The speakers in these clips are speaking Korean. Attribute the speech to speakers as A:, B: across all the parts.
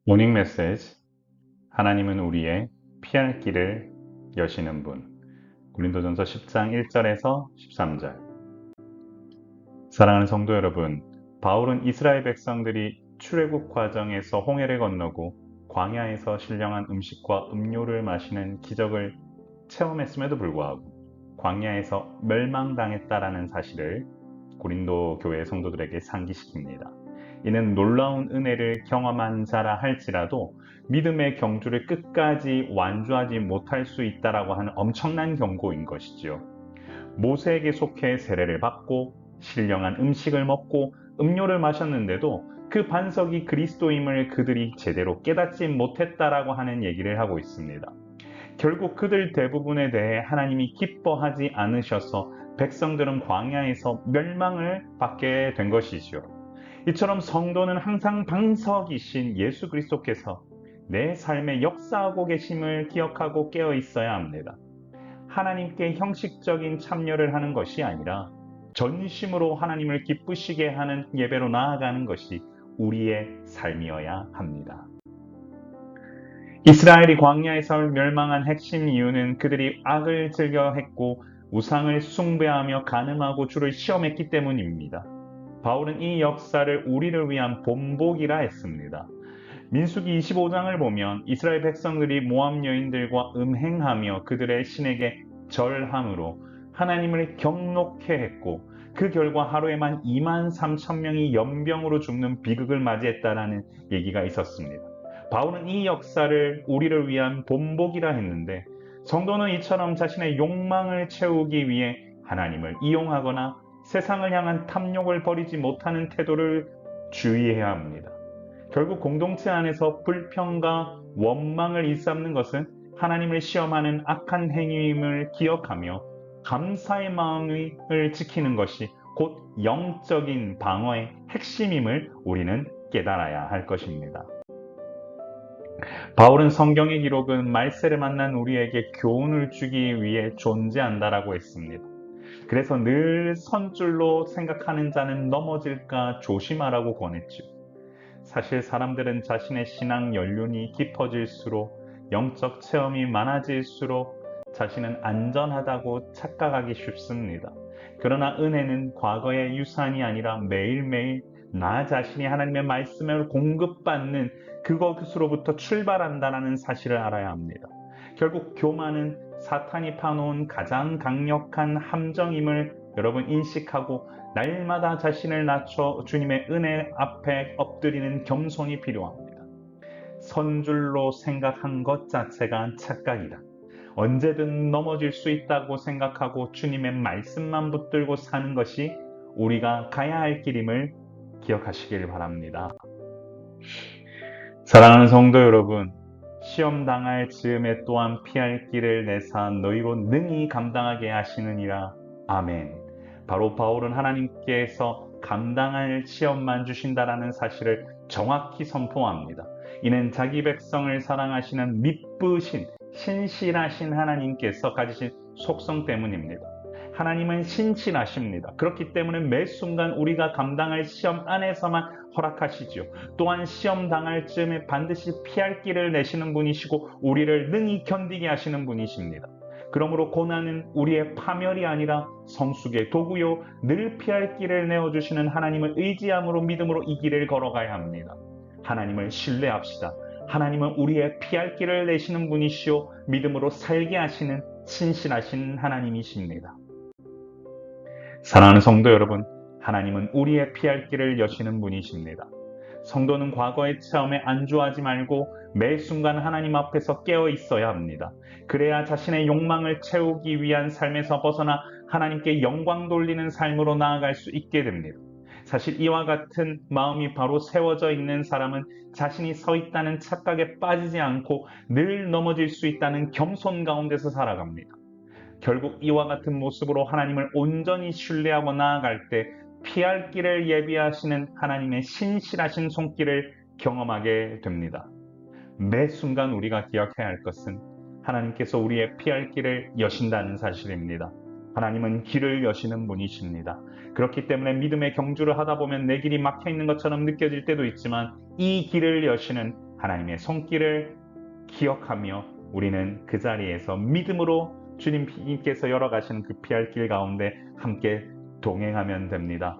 A: 모닝 메시지. 하나님은 우리의 피할 길을 여시는 분. 고린도전서 10장 1절에서 13절. 사랑하는 성도 여러분, 바울은 이스라엘 백성들이 출애굽 과정에서 홍해를 건너고 광야에서 신령한 음식과 음료를 마시는 기적을 체험했음에도 불구하고 광야에서 멸망당했다라는 사실을 고린도 교회 성도들에게 상기시킵니다. 이는 놀라운 은혜를 경험한 자라 할지라도 믿음의 경주를 끝까지 완주하지 못할 수 있다라고 하는 엄청난 경고인 것이지요. 모세에게 속해 세례를 받고 신령한 음식을 먹고 음료를 마셨는데도 그 반석이 그리스도임을 그들이 제대로 깨닫지 못했다라고 하는 얘기를 하고 있습니다. 결국 그들 대부분에 대해 하나님이 기뻐하지 않으셔서 백성들은 광야에서 멸망을 받게 된 것이죠. 이처럼 성도는 항상 방석이신 예수 그리스도께서 내 삶에 역사하고 계심을 기억하고 깨어 있어야 합니다. 하나님께 형식적인 참여를 하는 것이 아니라 전심으로 하나님을 기쁘시게 하는 예배로 나아가는 것이 우리의 삶이어야 합니다. 이스라엘이 광야에서 멸망한 핵심 이유는 그들이 악을 즐겨 했고 우상을 숭배하며 간음하고 주를 시험했기 때문입니다. 바울은 이 역사를 우리를 위한 본보기라 했습니다. 민수기 25장을 보면 이스라엘 백성들이 모압 여인들과 음행하며 그들의 신에게 절함으로 하나님을 경노케 했고 그 결과 하루에만 2만 3천 명이 연병으로 죽는 비극을 맞이했다라는 얘기가 있었습니다. 바울은 이 역사를 우리를 위한 본보기라 했는데 성도는 이처럼 자신의 욕망을 채우기 위해 하나님을 이용하거나 세상을 향한 탐욕을 버리지 못하는 태도를 주의해야 합니다. 결국 공동체 안에서 불평과 원망을 일삼는 것은 하나님을 시험하는 악한 행위임을 기억하며 감사의 마음을 지키는 것이 곧 영적인 방어의 핵심임을 우리는 깨달아야 할 것입니다. 바울은 성경의 기록은 말세를 만난 우리에게 교훈을 주기 위해 존재한다라고 했습니다. 그래서 늘 선줄로 생각하는 자는 넘어질까 조심하라고 권했죠. 사실 사람들은 자신의 신앙 연륜이 깊어질수록 영적 체험이 많아질수록 자신은 안전하다고 착각하기 쉽습니다. 그러나 은혜는 과거의 유산이 아니라 매일매일 나 자신이 하나님의 말씀을 공급받는 그것으로부터 출발한다는 사실을 알아야 합니다. 결국 교만은 사탄이 파놓은 가장 강력한 함정임을 여러분 인식하고 날마다 자신을 낮춰 주님의 은혜 앞에 엎드리는 겸손이 필요합니다. 선줄로 생각한 것 자체가 착각이다. 언제든 넘어질 수 있다고 생각하고 주님의 말씀만 붙들고 사는 것이 우리가 가야 할 길임을 기억하시길 바랍니다. 사랑하는 성도 여러분, 시험 당할 즈음에 또한 피할 길을 내사 너희로 능히 감당하게 하시느니라. 아멘. 바로 바울은 하나님께서 감당할 시험만 주신다라는 사실을 정확히 선포합니다. 이는 자기 백성을 사랑하시는 미쁘신 신실하신 하나님께서 가지신 속성 때문입니다. 하나님은 신실하십니다. 그렇기 때문에 매 순간 우리가 감당할 시험 안에서만 허락하시지요. 또한 시험 당할 즈음에 반드시 피할 길을 내시는 분이시고 우리를 능히 견디게 하시는 분이십니다. 그러므로 고난은 우리의 파멸이 아니라 성숙의 도구요 늘 피할 길을 내어주시는 하나님을 의지함으로 믿음으로 이 길을 걸어가야 합니다. 하나님을 신뢰합시다. 하나님은 우리의 피할 길을 내시는 분이시오 믿음으로 살게 하시는 신실하신 하나님이십니다. 사랑하는 성도 여러분, 하나님은 우리의 피할 길을 여시는 분이십니다. 성도는 과거의 체험에 안주하지 말고 매 순간 하나님 앞에서 깨어 있어야 합니다. 그래야 자신의 욕망을 채우기 위한 삶에서 벗어나 하나님께 영광 돌리는 삶으로 나아갈 수 있게 됩니다. 사실 이와 같은 마음이 바로 세워져 있는 사람은 자신이 서 있다는 착각에 빠지지 않고 늘 넘어질 수 있다는 겸손 가운데서 살아갑니다. 결국 이와 같은 모습으로 하나님을 온전히 신뢰하고 나아갈 때 피할 길을 예비하시는 하나님의 신실하신 손길을 경험하게 됩니다. 매 순간 우리가 기억해야 할 것은 하나님께서 우리의 피할 길을 여신다는 사실입니다. 하나님은 길을 여시는 분이십니다. 그렇기 때문에 믿음의 경주를 하다 보면 내 길이 막혀 있는 것처럼 느껴질 때도 있지만 이 길을 여시는 하나님의 손길을 기억하며 우리는 그 자리에서 믿음으로 주님께서 열어가시는 그 피할 길 가운데 함께 동행하면 됩니다.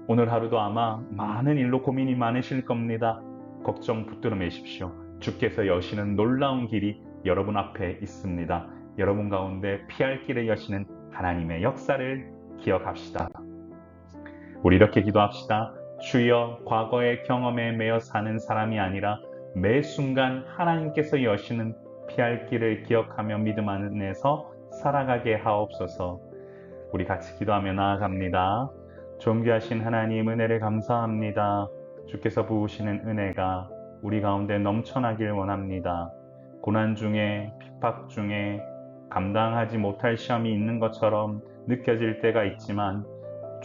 A: 오늘 하루도 아마 많은 일로 고민이 많으실 겁니다. 걱정 붙들어 매십시오. 주께서 여시는 놀라운 길이 여러분 앞에 있습니다. 여러분 가운데 피할 길을 여시는 하나님의 역사를 기억합시다. 우리 이렇게 기도합시다. 주여, 과거의 경험에 매여 사는 사람이 아니라 매 순간 하나님께서 여시는 피할 길을 기억하며 믿음 안에서 살아가게 하옵소서. 우리 같이 기도하며 나아갑니다. 존귀하신 하나님, 은혜를 감사합니다. 주께서 부으시는 은혜가 우리 가운데 넘쳐나길 원합니다. 고난 중에, 핍박 중에 감당하지 못할 시험이 있는 것처럼 느껴질 때가 있지만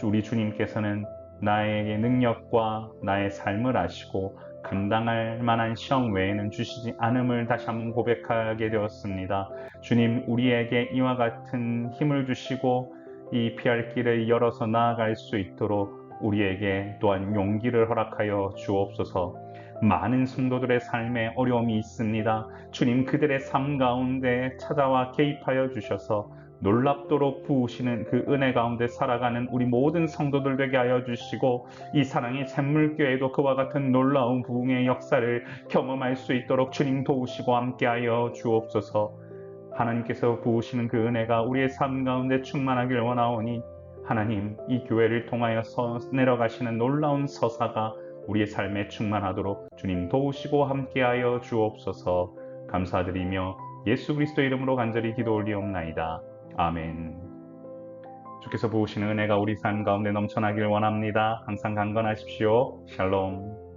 A: 우리 주님께서는 나의 능력과 나의 삶을 아시고 감당할 만한 시험 외에는 주시지 않음을 다시 한번 고백하게 되었습니다. 주님, 우리에게 이와 같은 힘을 주시고 이 피할 길을 열어서 나아갈 수 있도록 우리에게 또한 용기를 허락하여 주옵소서. 많은 성도들의 삶에 어려움이 있습니다. 주님, 그들의 삶 가운데 찾아와 개입하여 주셔서 놀랍도록 부으시는 그 은혜 가운데 살아가는 우리 모든 성도들 되게 하여 주시고, 이 사랑의 샘물교회도 그와 같은 놀라운 부흥의 역사를 경험할 수 있도록 주님 도우시고 함께하여 주옵소서. 하나님께서 부으시는 그 은혜가 우리의 삶 가운데 충만하길 원하오니 하나님, 이 교회를 통하여 내려가시는 놀라운 서사가 우리의 삶에 충만하도록 주님 도우시고 함께하여 주옵소서. 감사드리며 예수 그리스도 이름으로 간절히 기도 올리옵나이다. 아멘. 주께서 부으시는 은혜가 우리 삶 가운데 넘쳐나길 원합니다. 항상 강건하십시오. 샬롬.